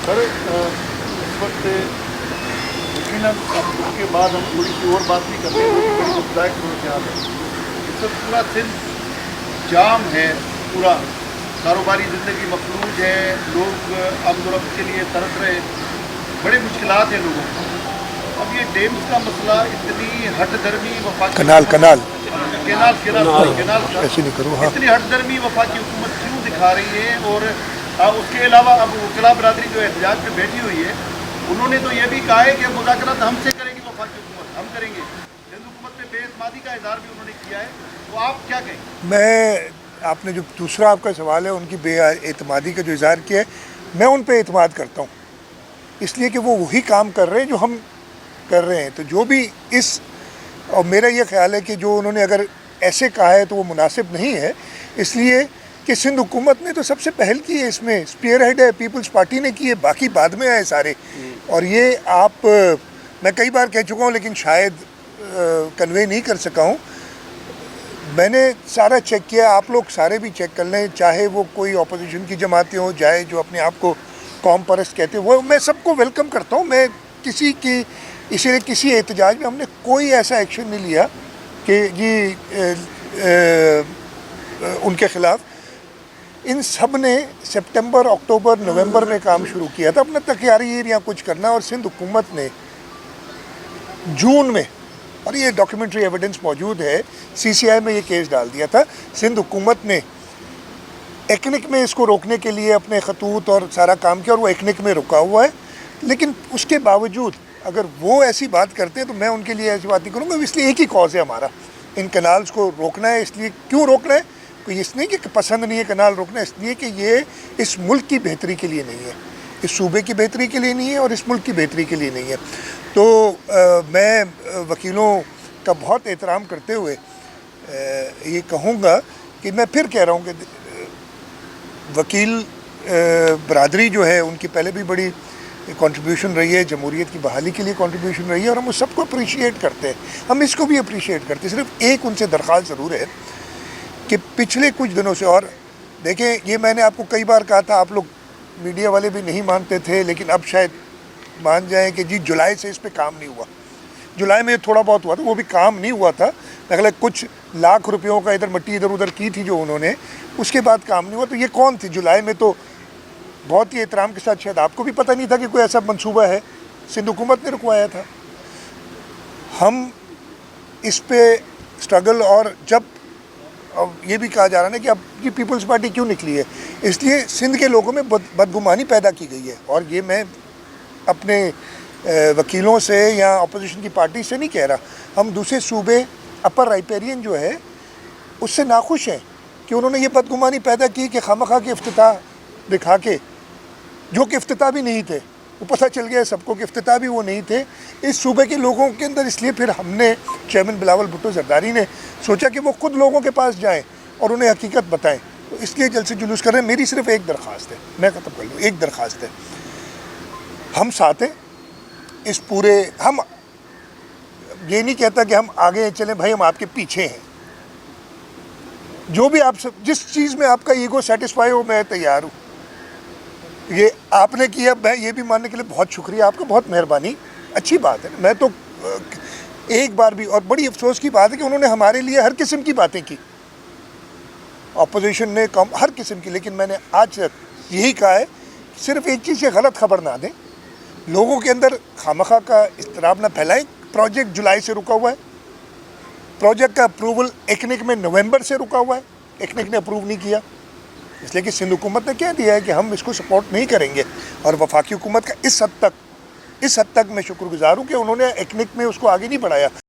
سر اس وقت یقیناً اس کے بعد ہم تھوڑی سی اور بات بھی کرتے ہیں، جو بڑی دکھدائق صورتحال ہے۔ اس وقت پورا سندھ جام ہے، پورا کاروباری زندگی مفلوج ہے، لوگ آمد و رفت کے لیے ترس رہے ہیں، بڑے مشکلات ہیں لوگوں کو۔ اب یہ ڈیمز کا مسئلہ اتنی ہٹ درمی وفاقی اتنی ہٹ درمی وفاقی حکومت کیوں دکھا رہی ہے؟ اور اس کے علاوہ اب وکلا برادری جو احتجاج پہ بیٹھی ہوئی ہے، انہوں نے تو یہ بھی کہا ہے کہ مذاکرات ہم سے کرے گی وفاقی حکومت، ہم کریں گے۔ ہند حکومت پہ بے اعتمادی کا اظہار بھی انہوں نے کیا ہے، تو آپ کیا کہیں؟ آپ نے جو دوسرا آپ کا سوال ہے ان کی بے اعتمادی کا جو اظہار کیا ہے، میں ان پہ اعتماد کرتا ہوں، اس لیے کہ وہ وہی کام کر رہے ہیں جو ہم کر رہے ہیں۔ تو جو بھی اور میرا یہ خیال ہے کہ جو انہوں نے اگر ایسے کہا ہے تو وہ مناسب نہیں ہے، اس لیے کہ سندھ حکومت نے تو سب سے پہل کی ہے، اس میں اسپیئر ہیڈ ہے، پیپلز پارٹی نے کی ہے، باقی بعد میں آئے سارے۔ اور یہ میں کئی بار کہہ چکا ہوں لیکن شاید کنوے نہیں کر سکا ہوں، میں نے سارا چیک کیا، آپ لوگ سارے بھی چیک کر لیں، چاہے وہ کوئی اپوزیشن کی جماعتیں ہوں، چاہے جو اپنے آپ کو قوم پرست کہتے ہیں، وہ میں سب کو ویلکم کرتا ہوں۔ میں اسی لیے کسی احتجاج میں ہم نے کوئی ایسا ایکشن نہیں لیا کہ جی ان کے خلاف۔ ان سب نے سپٹمبر، اکتوبر، نومبر میں کام شروع کیا تھا اپنا تیاری یا کچھ کرنا، اور سندھ حکومت نے جون میں، اور یہ ڈاکیومنٹری ایویڈنس موجود ہے، سی سی آئی میں یہ کیس ڈال دیا تھا۔ سندھ حکومت نے ایکنک میں اس کو روکنے کے لیے اپنے خطوط اور سارا کام کیا، اور وہ ایکنک میں رکا ہوا ہے۔ لیکن اس کے باوجود اگر وہ ایسی بات کرتے ہیں تو میں ان کے لیے ایسی بات نہیں کروں گا، اس لیے ایک ہی کاز ہے ہمارا، ان کنالز کو روکنا ہے۔ اس لیے کیوں روکنا ہے؟ کوئی اس نہیں کہ پسند نہیں ہے کنال روکنا، اس لیے کہ یہ اس ملک کی بہتری کے لیے نہیں ہے، اس صوبے کی بہتری کے لیے نہیں ہے، اور اس ملک کی بہتری کے لیے نہیں ہے۔ تو میں وکیلوں کا بہت احترام کرتے ہوئے یہ کہوں گا کہ میں پھر کہہ رہا ہوں کہ وکیل برادری جو ہے ان کی پہلے بھی بڑی کنٹریبیوشن رہی ہے، جمہوریت کی بحالی کے لیے کنٹریبیوشن رہی ہے، اور ہم اس سب کو اپریشیٹ کرتے ہیں، ہم اس کو بھی اپریشیٹ کرتے ہیں۔ صرف ایک ان سے درخواست ضرور ہے کہ پچھلے کچھ دنوں سے، اور دیکھیں یہ میں نے آپ کو کئی بار کہا تھا، آپ لوگ میڈیا والے بھی نہیں مانتے تھے، لیکن اب شاید مان جائیں کہ جی جولائی سے اس پہ کام نہیں ہوا۔ جولائی میں تھوڑا بہت ہوا تھا، وہ بھی کام نہیں ہوا تھا، اگلے کچھ لاکھ روپیوں کا ادھر مٹی ادھر ادھر کی تھی جو انہوں نے، اس کے بعد کام نہیں ہوا۔ تو یہ کون تھی؟ جولائی میں تو بہت ہی احترام کے ساتھ، شاید آپ کو بھی پتہ نہیں تھا کہ کوئی ایسا منصوبہ ہے، سندھ حکومت نے رکوایا تھا۔ ہم اس پہ سٹرگل، اور جب یہ بھی کہا جا رہا ہے کہ اب یہ پیپلز پارٹی کیوں نکلی ہے، اس لیے سندھ کے لوگوں میں بدگمانی پیدا کی گئی ہے، اور یہ میں اپنے وکیلوں سے یا اپوزیشن کی پارٹی سے نہیں کہہ رہا، ہم دوسرے صوبے اپر رائپیرین جو ہے اس سے ناخوش ہیں کہ انہوں نے یہ بدگمانی پیدا کی کہ خواہ کے افتتاح دکھا کے، جو کہ افتتاح بھی نہیں تھے، وہ پتہ چل گیا سب کو کہ افتتاح بھی وہ نہیں تھے اس صوبے کے لوگوں کے اندر۔ اس لیے پھر ہم نے چیئرمین بلاول بھٹو زرداری نے سوچا کہ وہ خود لوگوں کے پاس جائیں اور انہیں حقیقت بتائیں، تو اس لیے جلسے جلوس کر رہے ہیں۔ میری صرف ایک درخواست ہے، میں ختم کر لوں، ایک درخواست ہے، ہم ساتھ ہیں اس پورے، ہم یہ نہیں کہتا کہ ہم آگے چلیں بھائی، ہم آپ کے پیچھے ہیں، جو بھی آپ جس چیز میں آپ کا ایگو سیٹسفائی ہو میں تیار ہوں۔ یہ آپ نے کیا، میں یہ بھی ماننے کے لیے بہت شکریہ آپ کا، بہت مہربانی، اچھی بات ہے۔ میں تو ایک بار بھی، اور بڑی افسوس کی بات ہے کہ انہوں نے ہمارے لیے ہر قسم کی باتیں کی، اپوزیشن نے ہر قسم کی، لیکن میں نے آج تک یہی کہا ہے صرف ایک چیز سے غلط خبر نہ دیں، لوگوں کے اندر خامخواہ کا اضطراب نہ پھیلائیں۔ پروجیکٹ جولائی سے رکا ہوا ہے، پروجیکٹ کا اپروول ایکنک میں نومبر سے رکا ہوا ہے، ایکنک نے اپروو نہیں کیا، اس لیے کہ سندھ حکومت نے کہہ دیا ہے کہ ہم اس کو سپورٹ نہیں کریں گے۔ اور وفاقی حکومت کا اس حد تک میں شکر گزار ہوں کہ انہوں نے ایکنک میں اس کو آگے نہیں بڑھایا۔